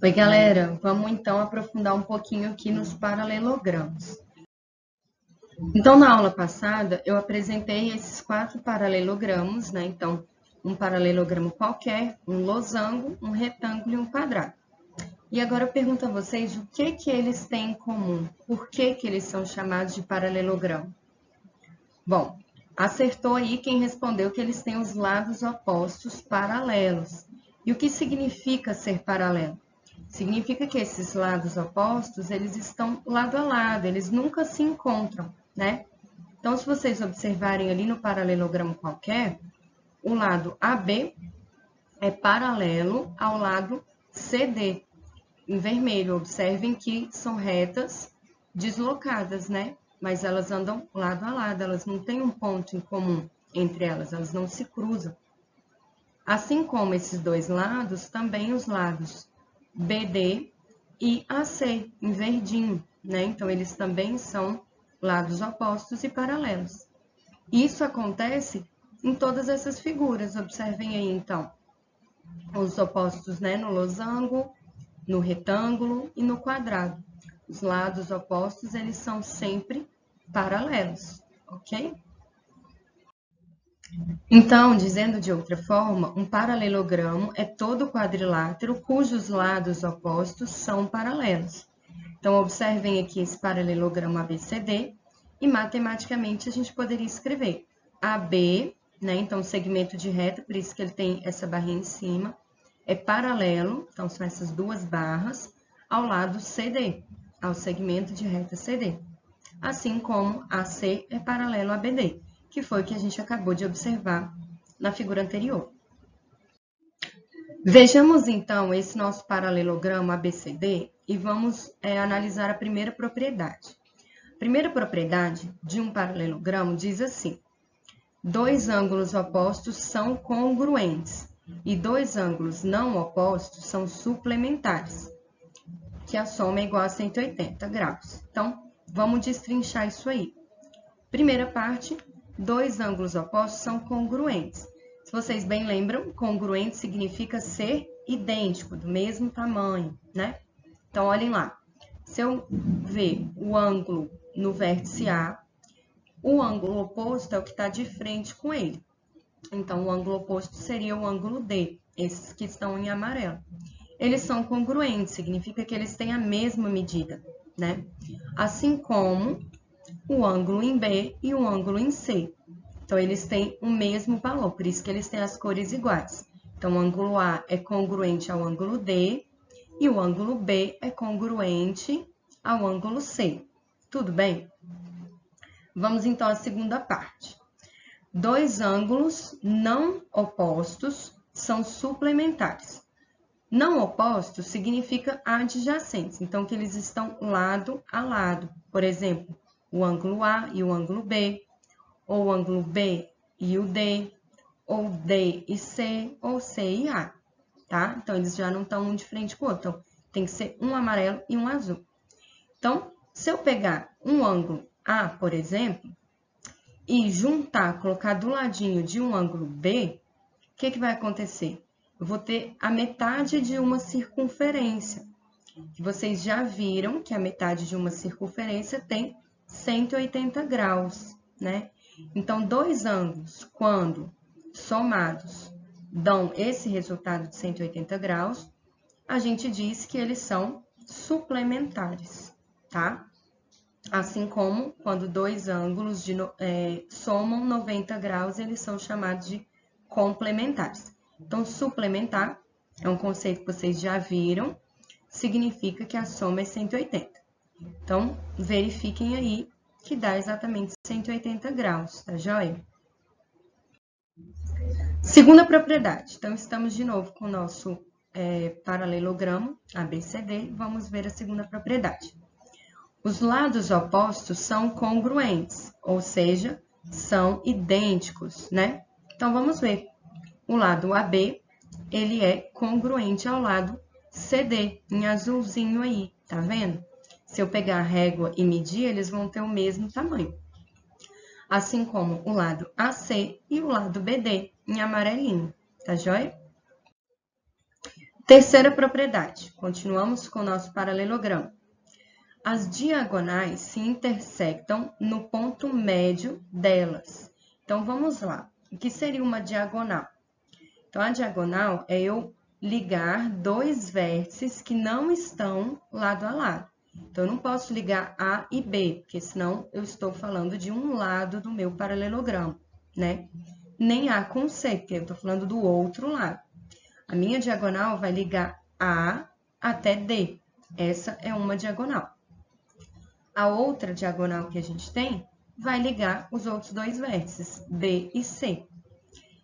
Oi, galera. Vamos então aprofundar um pouquinho aqui nos paralelogramas. Então, na aula passada, eu apresentei esses 4 paralelogramas, né? Então, um paralelogramo qualquer, um losango, um retângulo e um quadrado. E agora eu pergunto a vocês o que eles têm em comum? Por que eles são chamados de paralelogramo? Bom, acertou aí quem respondeu que eles têm os lados opostos paralelos. E o que significa ser paralelo? Significa que esses lados opostos, eles estão lado a lado, eles nunca se encontram, né? Então, se vocês observarem ali no paralelogramo qualquer, o lado AB é paralelo ao lado CD. Em vermelho, observem que são retas deslocadas, né? Mas elas andam lado a lado, elas não têm um ponto em comum entre elas, elas não se cruzam. Assim como esses dois lados, também os lados BD e AC, em verdinho, né? Então, eles também são lados opostos e paralelos. Isso acontece em todas essas figuras. Observem aí, então, os opostos, né? No losango, no retângulo e no quadrado. Os lados opostos, eles são sempre paralelos, ok? Então, dizendo de outra forma, um paralelogramo é todo quadrilátero cujos lados opostos são paralelos. Então, observem aqui esse paralelogramo ABCD e matematicamente a gente poderia escrever AB, né? Então, segmento de reta, por isso que ele tem essa barrinha em cima, é paralelo, então são essas duas barras, ao lado CD, ao segmento de reta CD. Assim como AC é paralelo a BD, que foi o que a gente acabou de observar na figura anterior. Vejamos então esse nosso paralelogramo ABCD e vamos analisar a primeira propriedade. A primeira propriedade de um paralelogramo diz assim: dois ângulos opostos são congruentes e dois ângulos não opostos são suplementares, que a soma é igual a 180 graus. Então, vamos destrinchar isso aí. Primeira parte, dois ângulos opostos são congruentes. Se vocês bem lembram, congruente significa ser idêntico, do mesmo tamanho, né? Então, olhem lá. Se eu ver o ângulo no vértice A, o ângulo oposto é o que está de frente com ele. Então, o ângulo oposto seria o ângulo D, esses que estão em amarelo. Eles são congruentes, significa que eles têm a mesma medida, né? Assim como o ângulo em B e o ângulo em C. Então, eles têm o mesmo valor, por isso que eles têm as cores iguais. Então, o ângulo A é congruente ao ângulo D e o ângulo B é congruente ao ângulo C. Tudo bem? Vamos, então, à segunda parte. Dois ângulos não opostos são suplementares. Não opostos significa adjacentes, então que eles estão lado a lado. Por exemplo, o ângulo A e o ângulo B, ou o ângulo B e o D, ou D e C, ou C e A, tá? Então, eles já não estão um de frente com o outro. Então, tem que ser um amarelo e um azul. Então, se eu pegar um ângulo A, por exemplo, e juntar, colocar do ladinho de um ângulo B, o que vai acontecer? Eu vou ter a metade de uma circunferência. Vocês já viram que a metade de uma circunferência tem 180 graus, né? Então, dois ângulos, quando somados, dão esse resultado de 180 graus, a gente diz que eles são suplementares, tá? Assim como quando dois ângulos somam 90 graus, eles são chamados de complementares. Então, suplementar é um conceito que vocês já viram, significa que a soma é 180. Então, verifiquem aí que dá exatamente 180 graus, tá joia? Segunda propriedade. Então, estamos de novo com o nosso paralelogramo ABCD. Vamos ver a segunda propriedade. Os lados opostos são congruentes, ou seja, são idênticos, né? Então, vamos ver. O lado AB, ele é congruente ao lado CD, em azulzinho aí, tá vendo? Se eu pegar a régua e medir, eles vão ter o mesmo tamanho. Assim como o lado AC e o lado BD, em amarelinho, tá joia? Terceira propriedade. Continuamos com o nosso paralelogramo. As diagonais se intersectam no ponto médio delas. Então, vamos lá. O que seria uma diagonal? Então, a diagonal é eu ligar dois vértices que não estão lado a lado. Então, eu não posso ligar A e B, porque senão eu estou falando de um lado do meu paralelogramo, né? Nem A com C, porque eu estou falando do outro lado. A minha diagonal vai ligar A até D. Essa é uma diagonal. A outra diagonal que a gente tem vai ligar os outros dois vértices, B e C.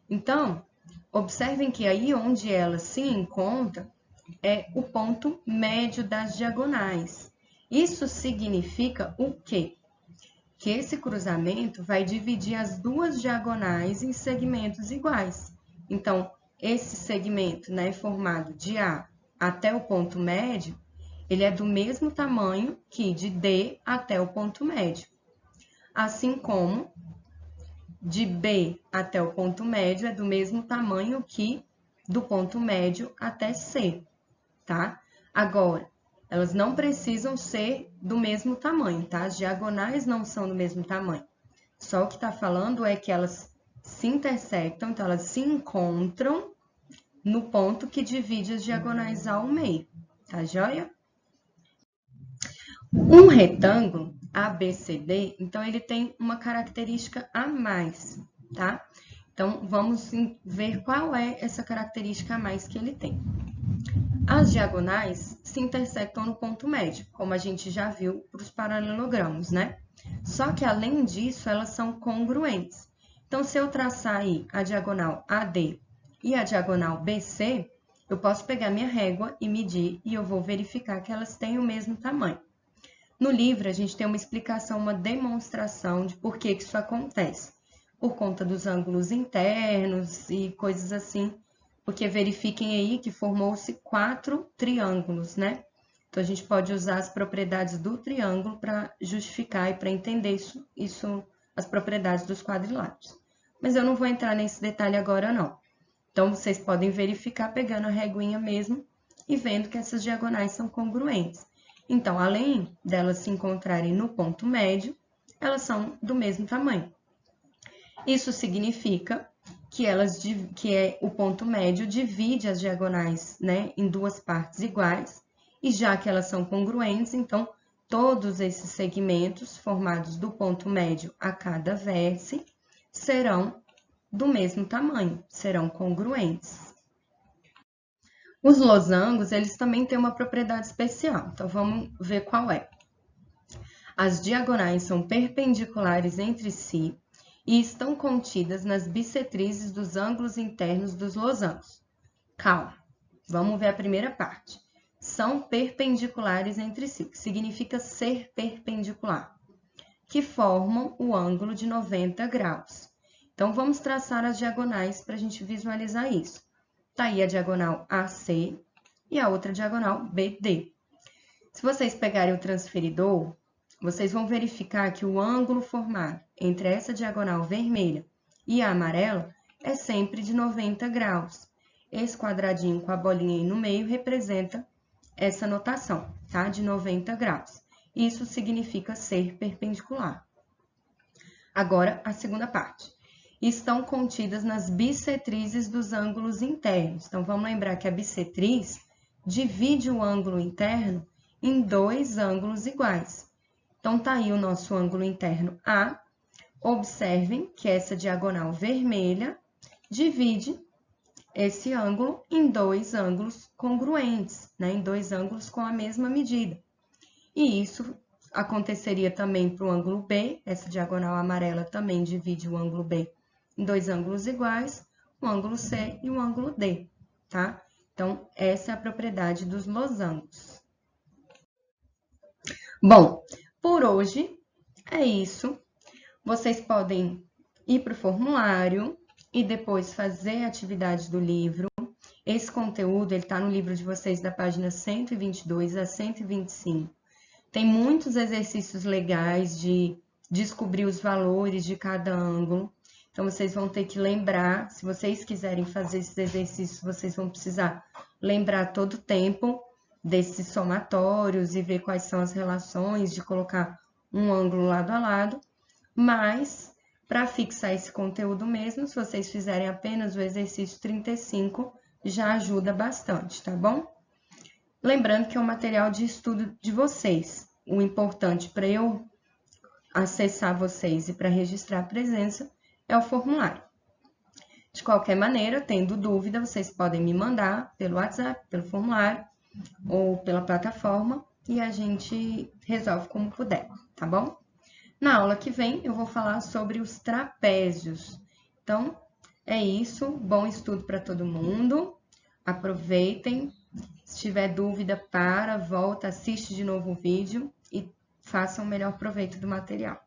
Então, observem que aí onde elas se encontram é o ponto médio das diagonais. Isso significa o quê? Que esse cruzamento vai dividir as duas diagonais em segmentos iguais. Então, esse segmento, né, formado de A até o ponto médio, ele é do mesmo tamanho que de D até o ponto médio. Assim como de B até o ponto médio é do mesmo tamanho que do ponto médio até C, tá? Agora, elas não precisam ser do mesmo tamanho, tá? As diagonais não são do mesmo tamanho. Só o que está falando é que elas se intersectam, então elas se encontram no ponto que divide as diagonais ao meio, tá joia? Um retângulo ABCD, então ele tem uma característica a mais, tá? Então, vamos ver qual é essa característica a mais que ele tem. As diagonais se intersectam no ponto médio, como a gente já viu para os paralelogramos, né? Só que, além disso, elas são congruentes. Então, se eu traçar aí a diagonal AD e a diagonal BC, eu posso pegar minha régua e medir e eu vou verificar que elas têm o mesmo tamanho. No livro, a gente tem uma explicação, uma demonstração de por que isso acontece. Por conta dos ângulos internos e coisas assim, porque verifiquem aí que formou-se 4 triângulos, né? Então, a gente pode usar as propriedades do triângulo para justificar e para entender as propriedades dos quadriláteros. Mas eu não vou entrar nesse detalhe agora, não. Então, vocês podem verificar pegando a reguinha mesmo e vendo que essas diagonais são congruentes. Então, além delas se encontrarem no ponto médio, elas são do mesmo tamanho. Isso significa que o ponto médio divide as diagonais, né, em duas partes iguais, e já que elas são congruentes, então, todos esses segmentos formados do ponto médio a cada vértice serão do mesmo tamanho, serão congruentes. Os losangos, eles também têm uma propriedade especial, então vamos ver qual é. As diagonais são perpendiculares entre si e estão contidas nas bissetrizes dos ângulos internos dos losangos. Calma, vamos ver a primeira parte. São perpendiculares entre si, que significa ser perpendicular, que formam o ângulo de 90 graus. Então, vamos traçar as diagonais para a gente visualizar isso. Tá aí a diagonal AC e a outra diagonal BD. Se vocês pegarem o transferidor, vocês vão verificar que o ângulo formado entre essa diagonal vermelha e a amarela é sempre de 90 graus. Esse quadradinho com a bolinha aí no meio representa essa notação, tá? De 90 graus. Isso significa ser perpendicular. Agora, a segunda parte. Estão contidas nas bissetrizes dos ângulos internos. Então, vamos lembrar que a bissetriz divide o ângulo interno em dois ângulos iguais. Então, tá aí o nosso ângulo interno A. Observem que essa diagonal vermelha divide esse ângulo em dois ângulos congruentes, né? Em dois ângulos com a mesma medida. E isso aconteceria também para o ângulo B. Essa diagonal amarela também divide o ângulo B em dois ângulos iguais, o ângulo C e o ângulo D, tá? Então, essa é a propriedade dos losangos. Bom, por hoje é isso. Vocês podem ir para o formulário e depois fazer a atividade do livro. Esse conteúdo está no livro de vocês da página 122 a 125. Tem muitos exercícios legais de descobrir os valores de cada ângulo. Então, vocês vão ter que lembrar, se vocês quiserem fazer esses exercícios, vocês vão precisar lembrar todo o tempo desses somatórios e ver quais são as relações, de colocar um ângulo lado a lado. Mas, para fixar esse conteúdo mesmo, se vocês fizerem apenas o exercício 35, já ajuda bastante, tá bom? Lembrando que é o material de estudo de vocês. O importante para eu acessar vocês e para registrar a presença é o formulário. De qualquer maneira, tendo dúvida, vocês podem me mandar pelo WhatsApp, pelo formulário ou pela plataforma e a gente resolve como puder, tá bom? Na aula que vem, eu vou falar sobre os trapézios. Então, é isso. Bom estudo para todo mundo. Aproveitem. Se tiver dúvida, volta, assiste de novo o vídeo e façam o melhor proveito do material.